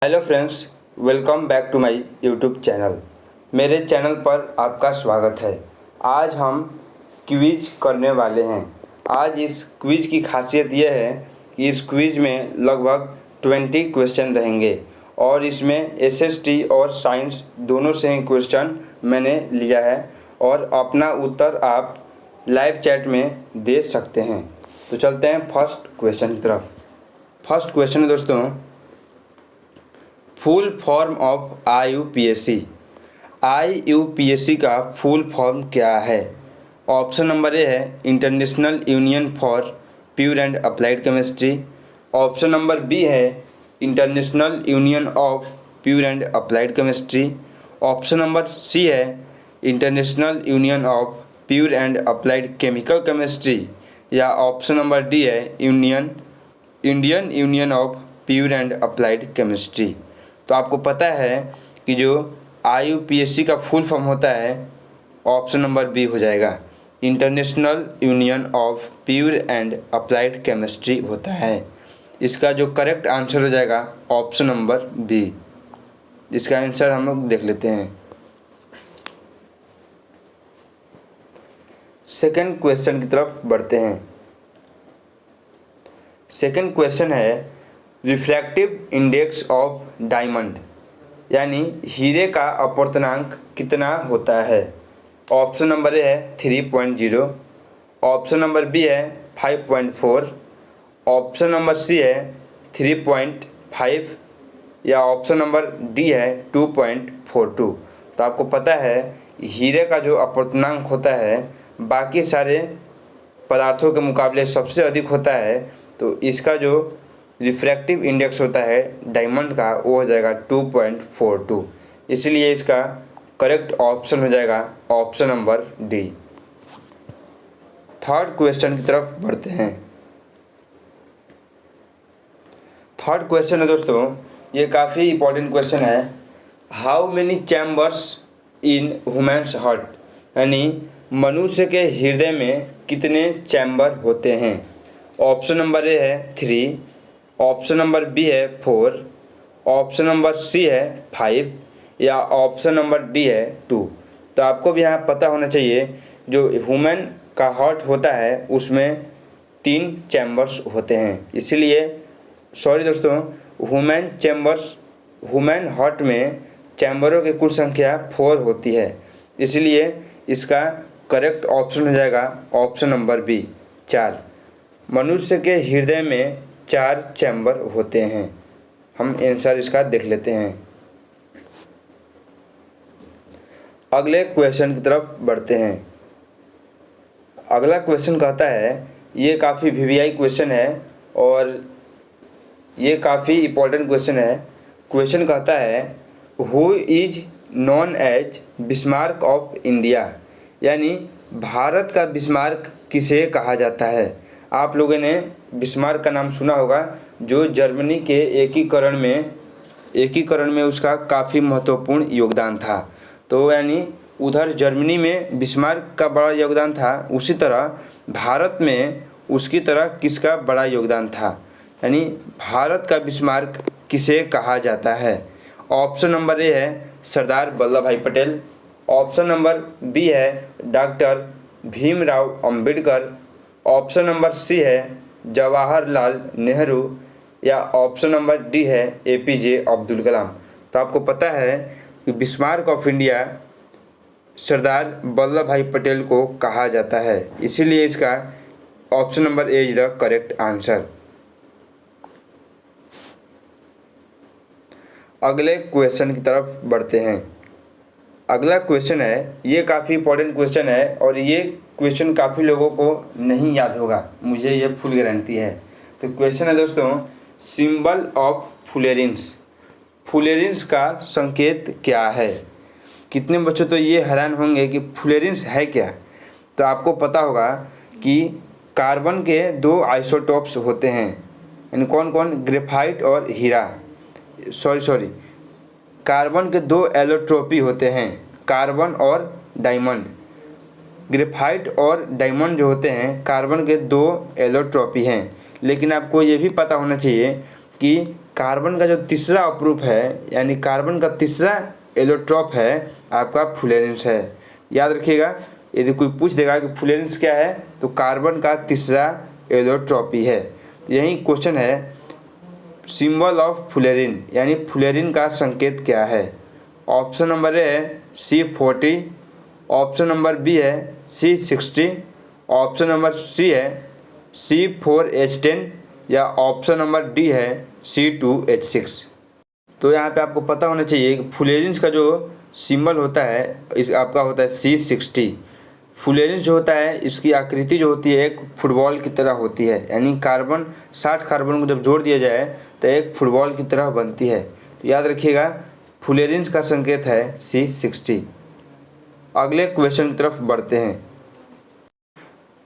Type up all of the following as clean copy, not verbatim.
Hello friends, welcome back to my YouTube channel. मेरे channel पर आपका स्वागत है। आज हम क्विज करने वाले हैं। आज इस क्विज की खासियत यह है कि इस क्विज में लगभग 20 क्वेश्चन रहेंगे और इसमें एसएसटी और साइंस दोनों से ही क्वेश्चन मैंने लिया है और अपना उत्तर आप लाइव चैट में दे सकते हैं। तो चलते हैं फर्स्ट क्वेश्चन की तरफ। फर्स्ट क्वेश्चन है दोस्तों, full form of IUPAC। IUPAC का फुल फॉर्म क्या है? ऑप्शन नंबर ए है international union for pure and applied chemistry. Option number B है international union of pure and applied chemistry. Option number C है international union of pure and applied chemical chemistry. या option number D है Indian union of pure and applied chemistry. तो आपको पता है कि जो IUPAC का फुल फॉर्म होता है ऑप्शन नंबर बी हो जाएगा, international union of pure and applied chemistry होता है। इसका जो करेक्ट आंसर हो जाएगा ऑप्शन नंबर बी। इसका आंसर हम लोग देख लेते हैं। सेकंड क्वेश्चन की तरफ बढ़ते हैं। सेकंड क्वेश्चन है रिफ्रैक्टिव इंडेक्स ऑफ डायमंड, यानी हीरे का अपवर्तनांक कितना होता है? ऑप्शन नंबर ए है 3.0। ऑप्शन नंबर बी है 5.4। ऑप्शन नंबर सी है 3.5 या ऑप्शन नंबर डी है 2.42। तो आपको पता है हीरे का जो अपवर्तनांक होता है बाकी सारे पदार्थों के मुकाबले सबसे अधिक होता है। तो इसका जो रिफ्रैक्टिव इंडेक्स होता है डायमंड का वो हो जाएगा 2.42। इसलिए इसका करेक्ट ऑप्शन हो जाएगा option number D. Third question की तरफ बढ़ते हैं। थर्ड क्वेश्चन है दोस्तों, ये काफ़ी इंपॉर्टेंट क्वेश्चन है। How many chambers in humans heart, यानी मनुष्य के हृदय में कितने चैम्बर होते हैं? ऑप्शन नंबर ए है 3। ऑप्शन नंबर बी है 4। ऑप्शन नंबर सी है 5 या ऑप्शन नंबर डी है 2। तो आपको भी यहाँ पता होना चाहिए जो ह्यूमन का हार्ट होता है उसमें 3 चैम्बर्स होते हैं। इसीलिए सॉरी दोस्तों, ह्यूमन हार्ट में चैम्बरों की कुल संख्या 4 होती है। इसलिए इसका करेक्ट ऑप्शन हो जाएगा ऑप्शन नंबर बी 4। मनुष्य के हृदय में 4 चैम्बर होते हैं। हम आंसर इसका देख लेते हैं। अगले क्वेश्चन की तरफ बढ़ते हैं। अगला क्वेश्चन कहता है, ये काफ़ी VVI क्वेश्चन है और ये काफ़ी इम्पोर्टेंट क्वेश्चन है। क्वेश्चन कहता है who is known as Bismarck of India, यानी भारत का बिस्मार्क किसे कहा जाता है? आप लोगों ने बिस्मार्क का नाम सुना होगा, जो जर्मनी के एकीकरण में उसका काफ़ी महत्वपूर्ण योगदान था। तो यानी उधर जर्मनी में बिस्मार्क का बड़ा योगदान था, उसी तरह भारत में उसकी तरह किसका बड़ा योगदान था? यानी भारत का बिस्मार्क किसे कहा जाता है? ऑप्शन नंबर ए है Sardar Vallabh Bhai Patel. Option number B है doctor Bhimrao Ambedkar. Option number C है जवाहरलाल नेहरू या ऑप्शन नंबर डी है APJ अब्दुल कलाम। तो आपको पता है कि Bismarck of India Sardar Vallabh Bhai Patel को कहा जाता है। इसीलिए इसका option number A is the correct answer. अगले क्वेश्चन की तरफ बढ़ते हैं। अगला क्वेश्चन है, ये काफ़ी इंपॉर्टेंट क्वेश्चन है और ये क्वेश्चन काफ़ी लोगों को नहीं याद होगा, मुझे ये फुल गारंटी है। तो क्वेश्चन है दोस्तों, सिंबल ऑफ फुलेरिन्स। फुलेरिन्स का संकेत क्या है? कितने बच्चों तो ये हैरान होंगे कि फुलेरिन्स है क्या। तो आपको पता होगा कि कार्बन के 2 आइसोटोप्स होते हैं, यानी कौन कौन? ग्रेफाइट और हीरा। कार्बन के 2 एलोट्रोपी होते हैं, कार्बन और डायमंड। ग्रेफाइट और डायमंड जो होते हैं कार्बन के 2 एलोट्रोपी हैं। लेकिन आपको ये भी पता होना चाहिए कि कार्बन का जो तीसरा अप्रूप है यानी कार्बन का तीसरा एलोट्रॉप है आपका फ्लोरेंस है। याद रखिएगा, यदि कोई पूछ देगा कि फ्लोरेंस क्या है तो कार्बन का तीसरा एलोट्रॉपी है। यही क्वेश्चन है, सिंबल ऑफ फ्लोरीन यानी फ्लोरीन का संकेत क्या है। ऑप्शन नंबर ए है C40, ऑप्शन नंबर बी है C60, ऑप्शन नंबर सी है C4H10 या ऑप्शन नंबर डी है C2H6। तो यहाँ पे आपको पता होना चाहिए कि फ्लोरीन का जो सिंबल होता है इस आपका होता है C60। फ्लोरीन जो होता है इसकी आकृति जो होती है एक फुटबॉल की तरह होती है, यानी कार्बन 60 कार्बन को जब जोड़ दिया जाए तो एक फुटबॉल की तरह बनती है। तो याद रखिएगा फ्लोरीन का संकेत है C60। अगले क्वेश्चन की तरफ बढ़ते हैं।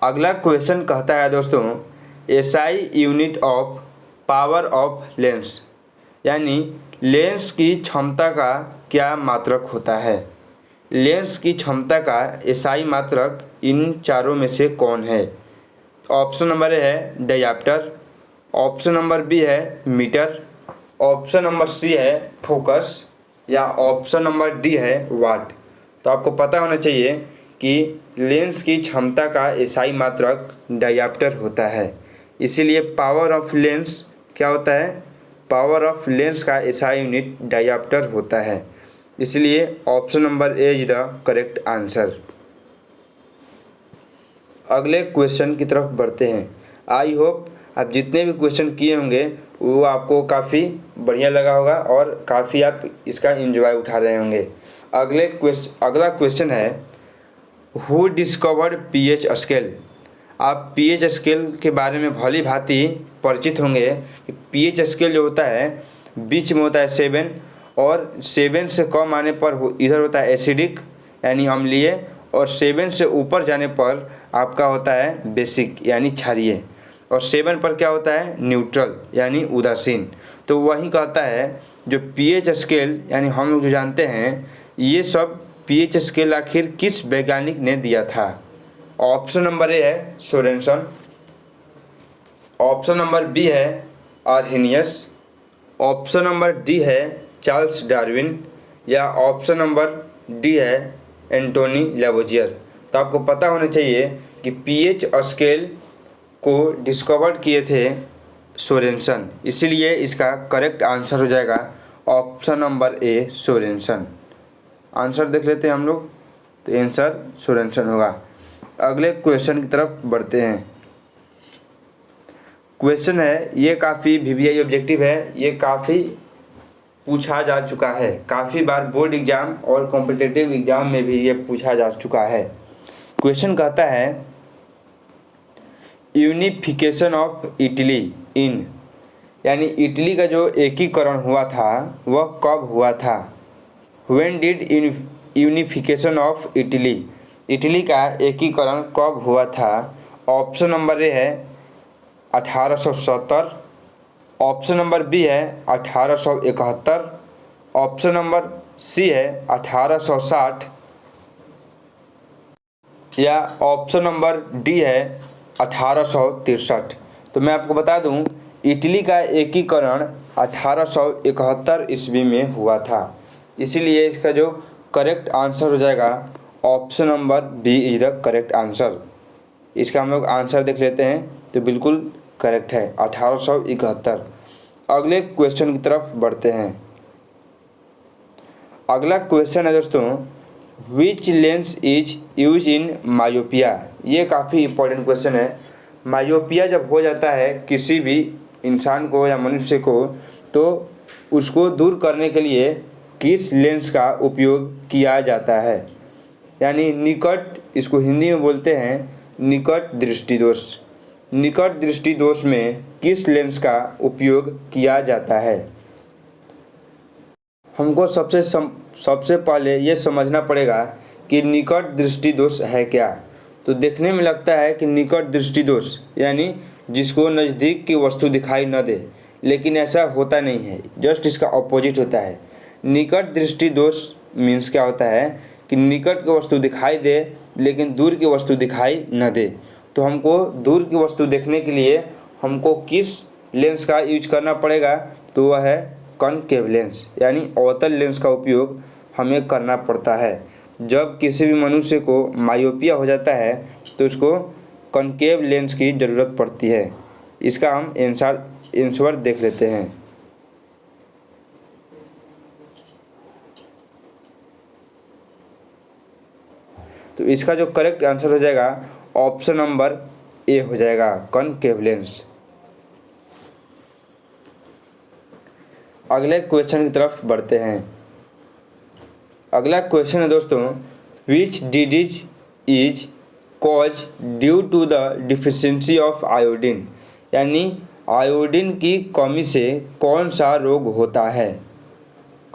अगला क्वेश्चन कहता है दोस्तों, SI unit of power of lens यानी लेंस की क्षमता का क्या मात्रक होता है। लेंस की क्षमता का एसआई मात्रक इन चारों में से कौन है। ऑप्शन नंबर ए है डायप्टर, ऑप्शन नंबर बी है मीटर, ऑप्शन नंबर सी है फोकस या ऑप्शन नंबर डी है वाट। तो आपको पता होना चाहिए कि लेंस की क्षमता का एसआई मात्रक डायप्टर होता है। इसीलिए पावर ऑफ लेंस क्या होता है, पावर ऑफ लेंस का एसआई यूनिट डायप्टर होता है। इसलिए option number A is the correct answer. अगले क्वेश्चन की तरफ बढ़ते हैं। आई होप आप जितने भी क्वेश्चन किए होंगे वो आपको काफ़ी बढ़िया लगा होगा और काफ़ी आप इसका एंजॉय उठा रहे होंगे। अगला क्वेश्चन है, हु डिस्कवर्ड पीएच स्केल। आप पीएच स्केल के बारे में भली भांति परिचित होंगे कि पीएच स्केल जो होता है बीच में होता है 7 और 7 से कम आने पर इधर होता है एसिडिक यानी अम्लीय और 7 से ऊपर जाने पर आपका होता है बेसिक यानी क्षारीय और 7 पर क्या होता है न्यूट्रल यानी उदासीन। तो वही कहता है जो पीएच स्केल यानी हम लोग जो जानते हैं ये सब पीएच स्केल आखिर किस वैज्ञानिक ने दिया था। ऑप्शन नंबर ए है सोरेनसन, ऑप्शन नंबर बी है आर्हेनियस, ऑप्शन नंबर डी है चार्ल्स डार्विन या ऑप्शन नंबर डी है एंटोनी लेवोजियर। तो आपको पता होना चाहिए कि पीएच स्केल को डिस्कवर किए थे सोरेनसन, इसीलिए इसका करेक्ट आंसर हो जाएगा ऑप्शन नंबर ए सोरेनसन। आंसर देख लेते हैं हम लोग, तो आंसर सोरेनसन होगा। अगले क्वेश्चन की तरफ बढ़ते हैं। क्वेश्चन है, ये काफ़ी वीवीआई ऑब्जेक्टिव है, ये काफ़ी पूछा जा चुका है, काफ़ी बार बोर्ड एग्जाम और कॉम्पिटिटिव एग्जाम में भी ये पूछा जा चुका है। क्वेश्चन कहता है यूनिफिकेशन ऑफ इटली इन यानी इटली का जो एकीकरण हुआ था वह कब हुआ था। When did unification of Italy, Italy का एकीकरण कब हुआ था। ऑप्शन नंबर ए है 1870, ऑप्शन नंबर बी है 1871, ऑप्शन नंबर सी है 1860 या ऑप्शन नंबर डी है 1863। तो मैं आपको बता दूं इटली का एकीकरण 1871 ईस्वी में हुआ था, इसीलिए इसका जो करेक्ट आंसर हो जाएगा option number B is the correct answer. इसका हम लोग आंसर देख लेते हैं तो बिल्कुल करेक्ट है 1871। अगले क्वेश्चन की तरफ बढ़ते हैं। अगला क्वेश्चन है दोस्तों, which lens is use in myopia. ये काफ़ी इंपॉर्टेंट क्वेश्चन है। मायोपिया जब हो जाता है किसी भी इंसान को या मनुष्य को तो उसको दूर करने के लिए किस लेंस का उपयोग किया जाता है, यानी निकट, इसको हिंदी में बोलते हैं निकट दृष्टि दोष। निकट दृष्टि दोष में किस लेंस का उपयोग किया जाता है। हमको सबसे पहले ये समझना पड़ेगा कि निकट दृष्टि दोष है क्या। तो देखने में लगता है कि निकट दृष्टि दोष यानी जिसको नज़दीक की वस्तु दिखाई न दे, लेकिन ऐसा होता नहीं है, जस्ट इसका ऑपोजिट होता है। निकट दृष्टि दोष मीन्स क्या होता है कि निकट की वस्तु दिखाई दे लेकिन दूर की वस्तु दिखाई न दे। तो हमको दूर की वस्तु देखने के लिए हमको किस लेंस का यूज करना पड़ेगा, तो वह है कॉनकेव लेंस, यानी अवतल लेंस का उपयोग हमें करना पड़ता है। जब किसी भी मनुष्य को मायोपिया हो जाता है तो उसको कॉनकेव लेंस की ज़रूरत पड़ती है। इसका हम आंसर देख लेते हैं। तो इसका जो करेक्ट आंसर हो जाएगा ऑप्शन नंबर ए हो जाएगा, कॉनकेव लेंस। अगले क्वेश्चन की तरफ बढ़ते हैं। अगला क्वेश्चन है दोस्तों, which disease is cause due to the deficiency of iodine, यानी आयोडीन की कमी से कौन सा रोग होता है।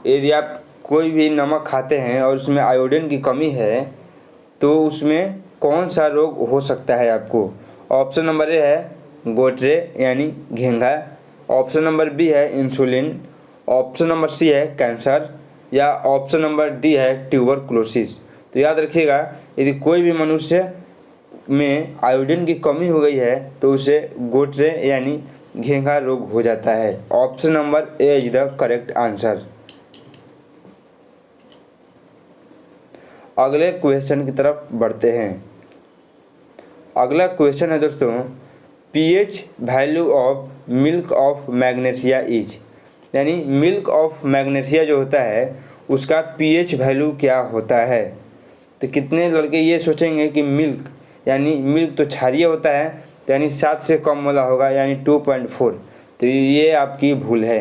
यदि आप कोई भी नमक खाते हैं और उसमें आयोडीन की कमी है तो उसमें कौन सा रोग हो सकता है आपको। ऑप्शन नंबर ए है गोट्रे यानी घेंघा, ऑप्शन नंबर बी है इंसुलिन, ऑप्शन नंबर सी है कैंसर, या ऑप्शन नंबर डी है ट्यूबरकुलोसिस। तो याद रखिएगा, यदि कोई भी मनुष्य में आयोडीन की कमी हो गई है तो उसे गोट्रे यानी घेंघा रोग हो जाता है। Option number A is the correct answer. अगले क्वेश्चन की तरफ बढ़ते हैं। अगला क्वेश्चन है दोस्तों, pH value of milk of magnesia is, यानी मिल्क ऑफ मैग्नेशिया जो होता है उसका पीएच वैल्यू क्या होता है। तो कितने लड़के ये सोचेंगे कि मिल्क यानी मिल्क तो क्षारीय होता है, तो यानी 7 से कम वाला होगा यानी 2.4। तो ये आपकी भूल है,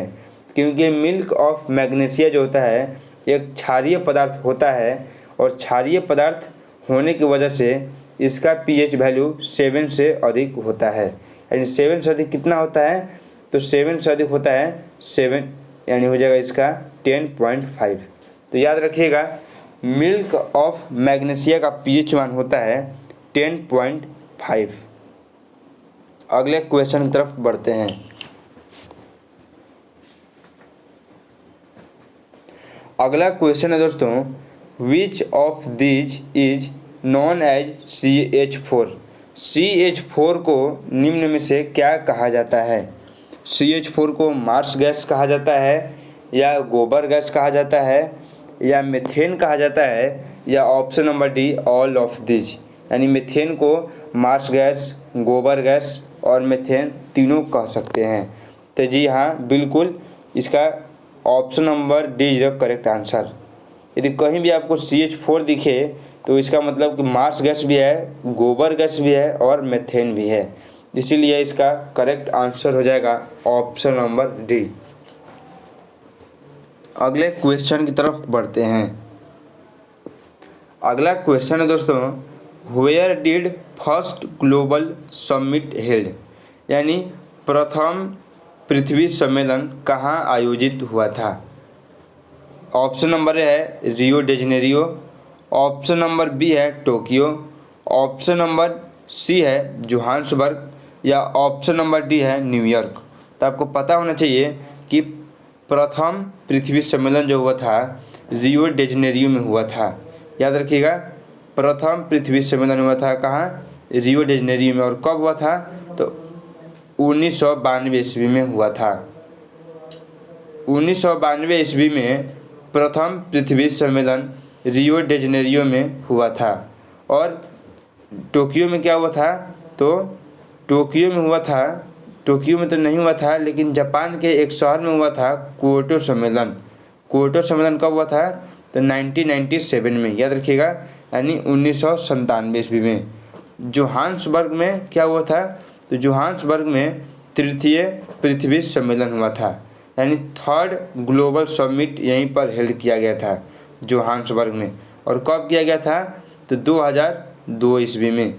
क्योंकि मिल्क ऑफ मैग्नेशिया जो होता है एक क्षारीय पदार्थ होता है और क्षारीय पदार्थ होने की वजह से इसका पीएच वैल्यू 7 से अधिक होता है। यानी 7 से अधिक कितना होता है, तो 7 से अधिक होता है 7, यानी हो जाएगा इसका 10.5। तो याद रखिएगा, मिल्क ऑफ मैग्नेशिया का पीएच मान होता है 10.5। अगले क्वेश्चन की तरफ बढ़ते हैं। अगला क्वेश्चन है दोस्तों, which of these is known as CH4। CH4 को निम्न में से क्या कहा जाता है। CH4 को मार्स गैस कहा जाता है, या गोबर गैस कहा जाता है, या मीथेन कहा जाता है, या option number D all of these, यानी मीथेन को मार्स गैस, गोबर गैस और मीथेन तीनों कह सकते हैं। तो जी हाँ, बिल्कुल इसका option number D is the correct answer. यदि कहीं भी आपको CH4 दिखे तो इसका मतलब कि मार्स गैस भी है, गोबर गैस भी है और मीथेन भी है, इसीलिए इसका करेक्ट आंसर हो जाएगा ऑप्शन नंबर डी। अगले क्वेश्चन की तरफ बढ़ते हैं। अगला क्वेश्चन है दोस्तों, where did first global summit held, यानी प्रथम पृथ्वी सम्मेलन कहाँ आयोजित हुआ था। ऑप्शन नंबर ए है Rio de Janeiro, option number B है टोक्यो, ऑप्शन नंबर सी है जोहान्सबर्ग, या ऑप्शन नंबर डी है न्यूयॉर्क। तो आपको पता होना चाहिए कि प्रथम पृथ्वी सम्मेलन जो हुआ था रियो डी जेनेरियो में हुआ था। याद रखिएगा, प्रथम पृथ्वी सम्मेलन हुआ था कहाँ, रियो डी जेनेरियो में। और कब हुआ था, तो 1992 ईस्वी में हुआ था। 1992 ईस्वी में प्रथम पृथ्वी सम्मेलन रियो डी जेनेरियो में हुआ था। और टोक्यो में क्या हुआ था, तो टोक्यो में हुआ था, टोक्यो में तो नहीं हुआ था, लेकिन जापान के एक शहर में हुआ था क्योटो सम्मेलन। क्योटो सम्मेलन कब हुआ था, तो 1997 में, याद रखिएगा, यानी 1997 ईस्वी में। जोहान्सबर्ग में क्या हुआ था, तो जोहान्सबर्ग में तृतीय पृथ्वी सम्मेलन हुआ था, यानी थर्ड ग्लोबल समिट यहीं पर हेल्ड किया गया था जोहान्सबर्ग में। और कब किया गया था, तो 2002 ईस्वी में।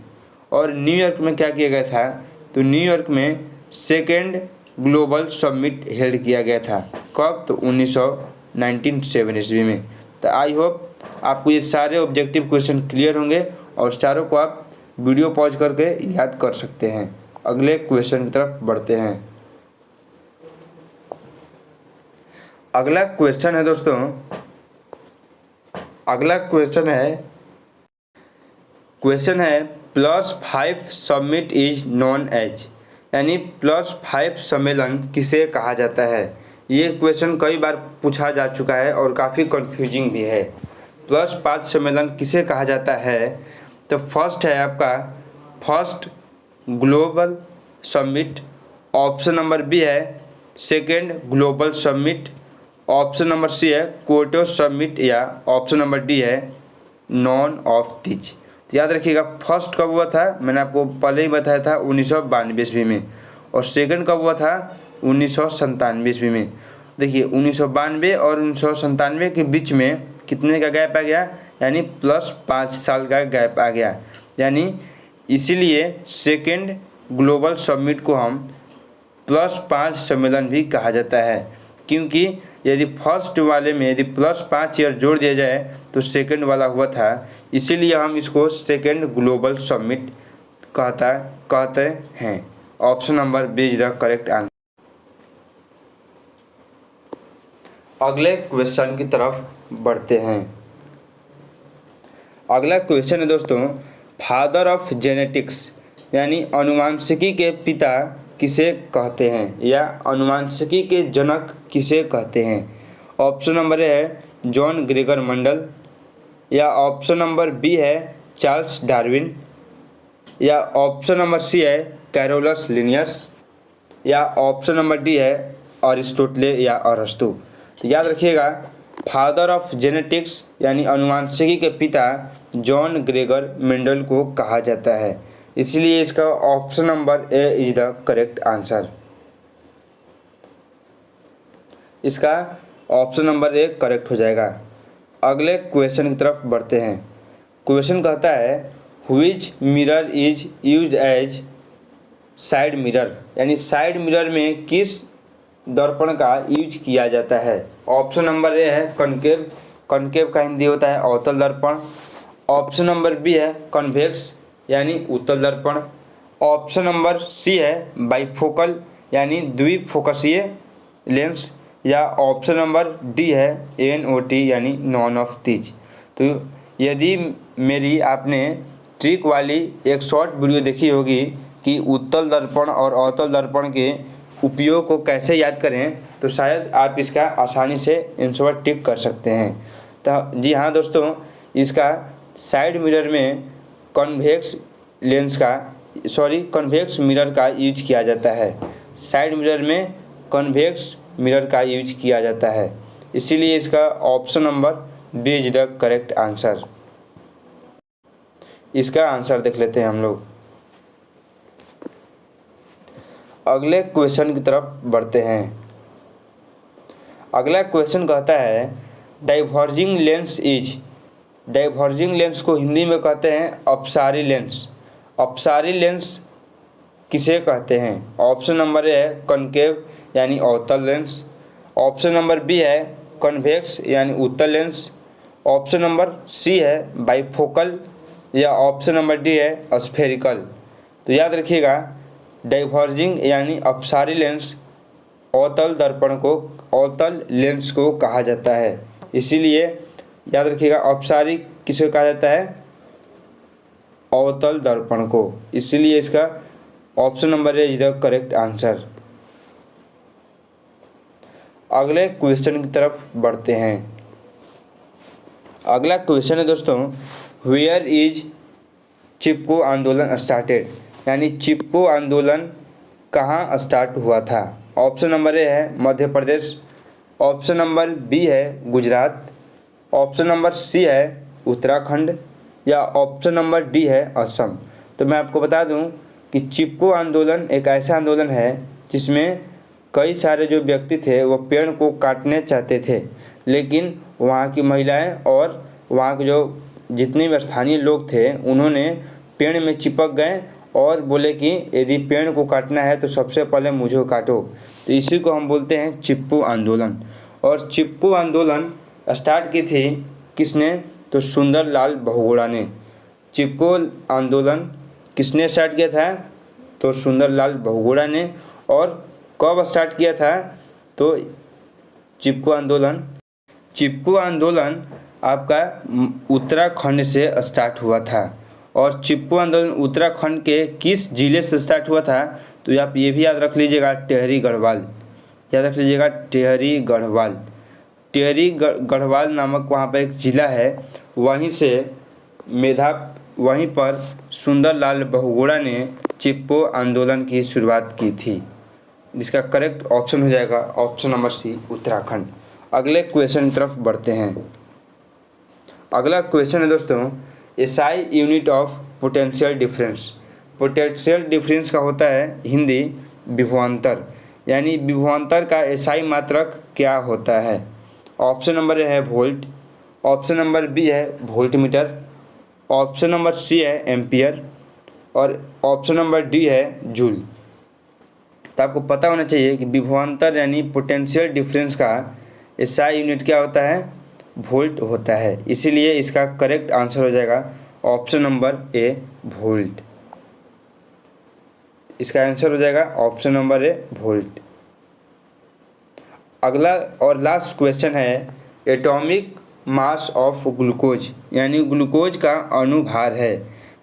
और न्यूयॉर्क में क्या किया गया था, तो न्यूयॉर्क में सेकेंड ग्लोबल समिट हेल्ड किया गया था। कब, तो 1997 ईस्वी में। तो आई होप आपको ये सारे ऑब्जेक्टिव क्वेश्चन क्लियर होंगे और चारों को आप वीडियो पॉज करके याद कर सकते हैं। अगले क्वेश्चन की तरफ बढ़ते हैं। अगला क्वेश्चन है दोस्तों, अगला क्वेश्चन है +5 समिट इज नॉन एज, यानी +5 सम्मेलन किसे कहा जाता है। ये क्वेश्चन कई बार पूछा जा चुका है और काफ़ी कंफ्यूजिंग भी है। +5 सम्मेलन किसे कहा जाता है? तो फर्स्ट है आपका first global summit, option number B है second global summit, option number C है क्योटो समिट, या ऑप्शन नंबर डी है नॉन ऑफ दिस। तो याद रखिएगा फर्स्ट कब हुआ था, मैंने आपको पहले ही बताया था 1992 ईस्वी में, और सेकंड कब हुआ था 1997 ईस्वी में। देखिए 1992 और 1997 के बीच में कितने का गैप आ गया, यानी +5 साल का गैप आ गया। यानी इसीलिए सेकेंड ग्लोबल समिट को हम +5 सम्मेलन भी कहा जाता है, क्योंकि यदि फर्स्ट वाले में यदि +5 ईयर जोड़ दिया जाए तो सेकंड वाला हुआ था, इसीलिए हम इसको सेकंड ग्लोबल समिट कहते हैं। Option number B is the correct answer. अगले क्वेश्चन की तरफ बढ़ते हैं। अगला क्वेश्चन है दोस्तों, फादर ऑफ जेनेटिक्स यानी अनुवांशिकी के पिता किसे कहते हैं, या अनुवांशिकी के जनक किसे कहते हैं? ऑप्शन नंबर ए है जॉन ग्रेगर मंडल, या ऑप्शन नंबर बी है चार्ल्स डार्विन, या ऑप्शन नंबर सी है कैरोलस लिनियस, या ऑप्शन नंबर डी है अरिस्टोटले या अरस्तु। तो याद रखिएगा फादर ऑफ जेनेटिक्स यानी अनुवांशिकी के पिता जॉन ग्रेगर मेंडल को कहा जाता है, इसलिए इसका option number A is the correct answer. इसका ऑप्शन नंबर ए करेक्ट हो जाएगा। अगले क्वेश्चन की तरफ बढ़ते हैं। क्वेश्चन कहता है which mirror is used as side mirror, यानी साइड मिरर में किस दर्पण का यूज किया जाता है? ऑप्शन नंबर ए है कनकेव, कनकेव का हिंदी होता है अवतल दर्पण। ऑप्शन नंबर बी है कन्वेक्स यानी उत्तल दर्पण। ऑप्शन नंबर सी है बाइफोकल यानी द्विफोकसीय लेंस, या ऑप्शन नंबर डी है NOT यानी नॉन ऑफ दिस। तो यदि मेरी आपने ट्रिक वाली एक शॉर्ट वीडियो देखी होगी कि उत्तल दर्पण और अवतल दर्पण के उपयोग को कैसे याद करें, तो शायद आप इसका आसानी से आंसर टिक कर सकते हैं। तो जी हाँ दोस्तों, इसका साइड मिरर में कन्वेक्स मिरर का यूज किया जाता है। साइड मिरर में कन्वेक्स मिरर का यूज किया जाता है, इसीलिए इसका option number B is the correct answer. इसका आंसर देख लेते हैं हम लोग। अगले क्वेश्चन की तरफ बढ़ते हैं। अगला क्वेश्चन कहता है diverging lens is, diverging lens को हिंदी में कहते हैं अपसारी लेंस। अपसारी लेंस किसे कहते हैं? ऑप्शन नंबर ए है कनकेव यानी अवतल लेंस, ऑप्शन नंबर बी है कन्वेक्स यानी उत्तल लेंस, ऑप्शन नंबर सी है बाइफोकल, या ऑप्शन नंबर डी है स्फेरिकल। तो याद रखिएगा डाइवर्जिंग यानी अपसारी लेंस अवतल लेंस को कहा जाता है, इसीलिए याद रखिएगा अपसारी किसे कहा जाता है? अवतल दर्पण को, इसीलिए इसका option number A is the correct answer. अगले क्वेश्चन की तरफ बढ़ते हैं। अगला क्वेश्चन है दोस्तों वेयर इज चिपको आंदोलन स्टार्टेड, यानी चिपको आंदोलन कहाँ स्टार्ट हुआ था? ऑप्शन नंबर ए है Madhya Pradesh, option number B है गुजरात, ऑप्शन नंबर सी है उत्तराखंड, या ऑप्शन नंबर डी है असम। तो मैं आपको बता दूं कि चिपको आंदोलन एक ऐसा आंदोलन है जिसमें कई सारे जो व्यक्ति थे वो पेड़ को काटने चाहते थे, लेकिन वहाँ की महिलाएं और वहाँ के जो जितने भी स्थानीय लोग थे उन्होंने पेड़ में चिपक गए और बोले कि यदि पेड़ को काटना है तो सबसे पहले मुझे काटो। तो इसी को हम बोलते हैं चिपको आंदोलन। और चिपको आंदोलन स्टार्ट की थी किसने? तो सुंदरलाल बहुगुणा ने। चिपको आंदोलन किसने स्टार्ट किया था? तो सुंदरलाल बहुगुणा ने। और कब स्टार्ट किया था? तो चिपको आंदोलन आपका उत्तराखंड से स्टार्ट हुआ था। और चिपको आंदोलन उत्तराखंड के किस जिले से स्टार्ट हुआ था? तो आप ये भी याद रख लीजिएगा टिहरी गढ़वाल। याद रख लीजिएगा टिहरी गढ़वाल। टिहरी गढ़वाल नामक वहाँ पर एक ज़िला है, वहीं पर सुंदरलाल बहुगुणा ने चिपको आंदोलन की शुरुआत की थी। जिसका करेक्ट ऑप्शन हो जाएगा ऑप्शन नंबर सी उत्तराखंड। अगले क्वेश्चन की तरफ बढ़ते हैं। अगला क्वेश्चन है दोस्तों, SI unit of potential difference. Potential difference का होता है हिंदी विभवांतर, यानी विभवांतर का एसआई मात्रक क्या होता है। ऑप्शन नंबर ए है वोल्ट, ऑप्शन नंबर बी है वोल्टमीटर, ऑप्शन नंबर सी है एम्पियर और ऑप्शन नंबर डी है जूल। तो आपको पता होना चाहिए कि विभवांतर यानी पोटेंशियल डिफरेंस का एसआई यूनिट क्या होता है, वोल्ट होता है। इसीलिए इसका करेक्ट आंसर हो जाएगा ऑप्शन नंबर ए वोल्ट। इसका आंसर हो जाएगा ऑप्शन नंबर ए वोल्ट। अगला और लास्ट क्वेश्चन है एटॉमिक मास ऑफ ग्लूकोज, यानी ग्लूकोज का अणुभार है।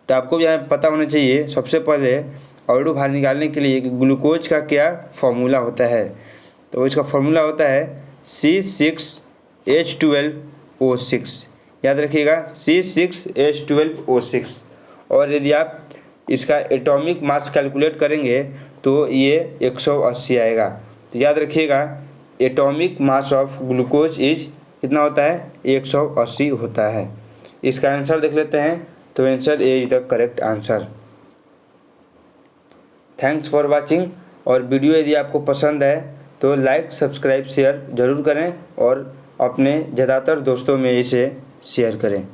तो आपको यहाँ पता होना चाहिए सबसे पहले अणुभार निकालने के लिए कि ग्लूकोज का क्या फॉर्मूला होता है। तो इसका फॉर्मूला होता है C6H12O6। याद रखिएगा C6H12O6। और यदि आप इसका एटॉमिक मास कैलकुलेट करेंगे तो ये 180 आएगा। तो याद रखिएगा atomic mass of glucose is कितना होता है, 180 होता है। इसका आंसर देख लेते हैं। तो answer A is the correct answer. Thanks for watching. और वीडियो यदि आपको पसंद है तो लाइक सब्सक्राइब शेयर ज़रूर करें और अपने ज़्यादातर दोस्तों में इसे शेयर करें।